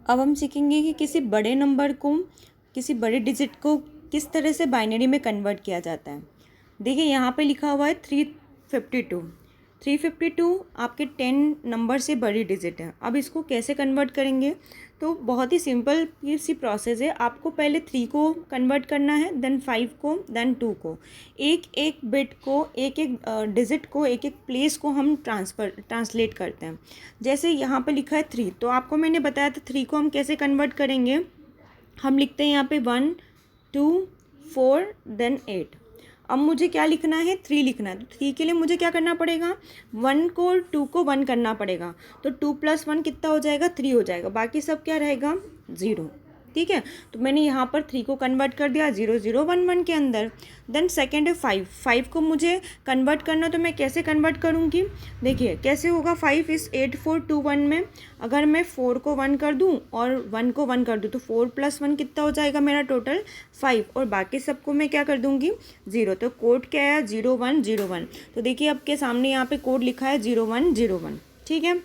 अब हम सीखेंगे कि किसी बड़े नंबर को, किसी बड़े डिजिट को किस तरह से बाइनरी में कन्वर्ट किया जाता है। देखिए यहाँ पे लिखा हुआ है 352। 352 आपके 10 नंबर से बड़ी डिजिट है। अब इसको कैसे कन्वर्ट करेंगे, तो बहुत ही सिंपल सी प्रोसेस है। आपको पहले 3 को कन्वर्ट करना है, देन 5 को, देन 2 को। एक एक बिट को, एक एक डिजिट को, एक एक प्लेस को हम ट्रांसलेट करते हैं। जैसे यहाँ पे लिखा है 3, तो आपको मैंने बताया था 3 को हम कैसे कन्वर्ट करेंगे। हम लिखते हैं यहाँ पे 1 2 4 देन 8। अब मुझे क्या लिखना है, 3 लिखना है। तो 3 के लिए मुझे क्या करना पड़ेगा, 1 को 2 को 1 करना पड़ेगा। तो 2 + 1 कितना हो जाएगा, 3 हो जाएगा। बाकी सब क्या रहेगा, 0। ठीक है, तो मैंने यहाँ पर 3 को कन्वर्ट कर दिया 0 0 1 1 के अंदर। देन सेकेंड है 5। 5 को मुझे कन्वर्ट करना, तो मैं कैसे कन्वर्ट करूँगी, देखिए कैसे होगा। 5 इस 8 4 2 1 में अगर मैं 4 को 1 कर दूँ और 1 को 1 कर दूँ, तो 4 + 1 कितना हो जाएगा मेरा टोटल 5। और बाकी सबको मैं क्या कर दूँगी, 0। तो कोड क्या है, 0 1 0 1। तो देखिए आपके सामने यहाँ पे कोड लिखा है 0 1 0 1। ठीक है,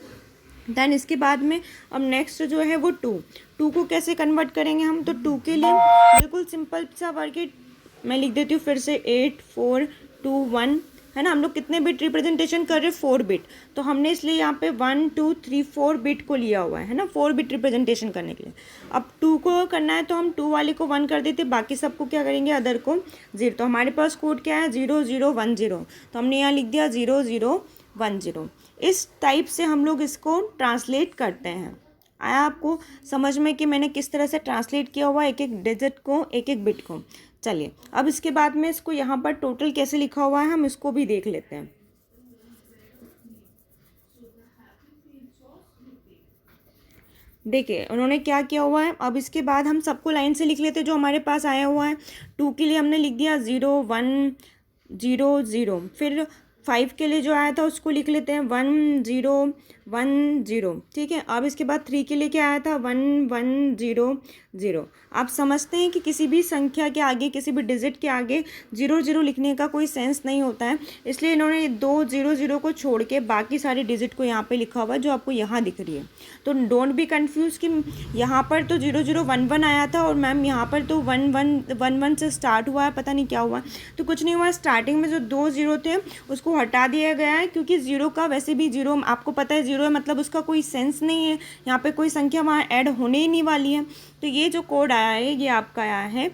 देन इसके बाद में अब नेक्स्ट जो है वो 2 को कैसे कन्वर्ट करेंगे हम। तो 2 के लिए बिल्कुल सिंपल सा वर्क है, मैं लिख देती हूँ फिर से 8 4 2 1, है ना। हम लोग कितने बिट रिप्रेजेंटेशन कर रहे हैं, 4 बिट। तो हमने इसलिए यहाँ पे 1 2 3 4 बिट को लिया हुआ है ना, 4 बिट रिप्रेजेंटेशन करने के लिए। अब 2 को करना है तो हम 2 वाले को 1 कर देते, बाकी सबको क्या करेंगे, अदर को 0। तो हमारे पास कोड क्या है, 0 0 1 0। तो हमने यहाँ लिख दिया 0 0 1 0। इस टाइप से हम लोग इसको ट्रांसलेट करते हैं। आया आपको समझ में कि मैंने किस तरह से ट्रांसलेट किया हुआ एक एक डिजिट को, एक एक बिट को। चलिए अब इसके बाद में इसको यहाँ पर टोटल कैसे लिखा हुआ है हम इसको भी देख लेते हैं। देखिए उन्होंने क्या किया हुआ है। अब इसके बाद हम सबको लाइन से लिख लेते हैं जो हमारे पास आया हुआ है। 2 के लिए हमने लिख दिया 0 1 0 0। फिर 5 के लिए जो आया था उसको लिख लेते हैं 1 0 1 0। ठीक है, अब इसके बाद 3 के लिए क्या आया था, 1 1 0 0। आप समझते हैं कि किसी भी संख्या के आगे, किसी भी डिजिट के आगे 0 0 लिखने का कोई सेंस नहीं होता है, इसलिए इन्होंने 2 0 0 को छोड़ के बाकी सारे डिजिट को यहाँ पे लिखा हुआ है जो आपको यहाँ दिख रही है। तो डोंट बी कंफ्यूज कि यहाँ पर तो 0 0 1 1 आया था और मैम यहाँ पर तो 1 1 1 1 से स्टार्ट हुआ है, पता नहीं क्या हुआ। तो कुछ नहीं हुआ, स्टार्टिंग में जो 2 0 थे उसको हटा दिया गया है, क्योंकि 0 का वैसे भी 0 आपको पता है 0 है मतलब उसका कोई सेंस नहीं है, यहाँ पे कोई संख्या वहाँ ऐड होने ही नहीं वाली है। तो ये जो कोड आया है ये आपका आया है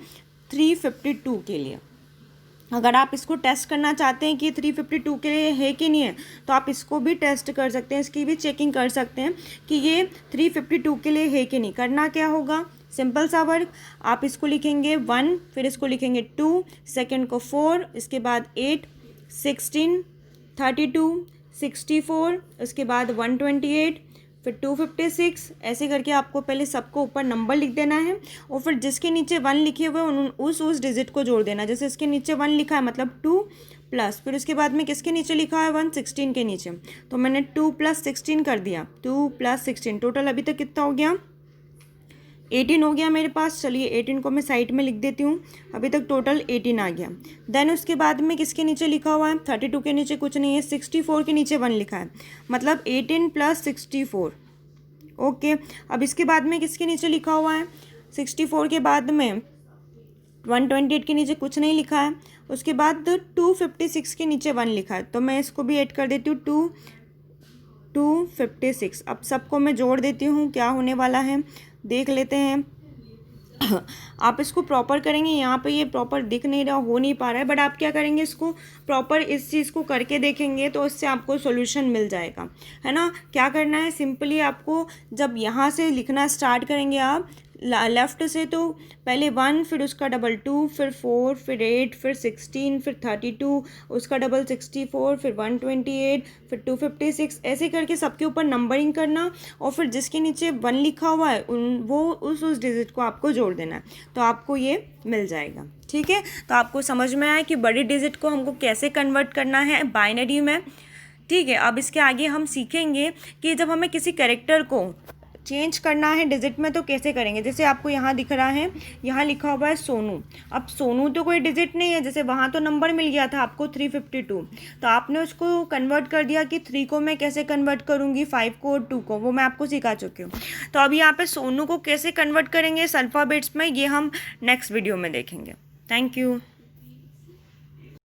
352 के लिए। अगर आप इसको टेस्ट करना चाहते हैं कि 352 के लिए है कि नहीं है, तो आप इसको भी टेस्ट कर सकते हैं, इसकी भी चेकिंग कर सकते हैं कि ये 352 के लिए है कि नहीं। करना क्या होगा, सिंपल सा वर्क, आप इसको लिखेंगे 1, फिर इसको लिखेंगे 2, सेकेंड को 4, इसके बाद 8 16 32 64, उसके बाद 128, फिर 256। ऐसे करके आपको पहले सबको ऊपर नंबर लिख देना है और फिर जिसके नीचे 1 लिखे हुए उस डिजिट को जोड़ देना। जैसे इसके नीचे 1 लिखा है मतलब 2 प्लस, फिर उसके बाद में किसके नीचे लिखा है 1, 16 के नीचे, तो मैंने 2 + 16 कर दिया। 2 + 16 टोटल अभी तक कितना हो गया, 18 हो गया मेरे पास। चलिए 18 को मैं साइड में लिख देती हूँ, अभी तक टोटल 18 आ गया। देन उसके बाद में किसके नीचे लिखा हुआ है, 32 के नीचे कुछ नहीं है, 64 के नीचे 1 लिखा है, मतलब 18 + 64। ओके, अब इसके बाद में किसके नीचे लिखा हुआ है, 64 के बाद में 128 के नीचे कुछ नहीं लिखा है, उसके बाद 256 के नीचे 1 लिखा है, तो मैं इसको भी ऐड कर देती हूँ 256। अब सबको मैं जोड़ देती हूँ, क्या होने वाला है देख लेते हैं। आप इसको प्रॉपर करेंगे, यहाँ पे ये प्रॉपर दिख नहीं रहा, हो नहीं पा रहा है, बट आप क्या करेंगे, इसको प्रॉपर इस चीज़ को करके देखेंगे तो इससे आपको सॉल्यूशन मिल जाएगा, है ना। क्या करना है, सिंपली आपको जब यहाँ से लिखना स्टार्ट करेंगे आप लेफ़्ट से, तो पहले 1, फिर उसका डबल 2, फिर 4, फिर 8, फिर 16, फिर 32, उसका डबल 64, फिर 128, फिर 256, ऐसे करके सबके ऊपर नंबरिंग करना और फिर जिसके नीचे 1 लिखा हुआ है वो उस डिजिट को आपको जोड़ देना है, तो आपको ये मिल जाएगा। ठीक है, तो आपको समझ में आया कि बड़ी डिजिट को हमको कैसे कन्वर्ट करना है बाइनरी में। ठीक है, अब इसके आगे हम सीखेंगे कि जब हमें किसी कैरेक्टर को चेंज करना है डिजिट में तो कैसे करेंगे, जैसे आपको यहाँ दिख रहा है, यहाँ लिखा हुआ है सोनू। अब सोनू तो कोई डिजिट नहीं है, जैसे वहाँ तो नंबर मिल गया था आपको 352, तो आपने उसको कन्वर्ट कर दिया कि 3 को मैं कैसे कन्वर्ट करूँगी, 5 को और 2 को, वो मैं आपको सिखा चुकी हूँ। तो अब यहाँ पे सोनू को कैसे कन्वर्ट करेंगे इस अल्फ़ाबेट्स में, ये हम नेक्स्ट वीडियो में देखेंगे। Thank you.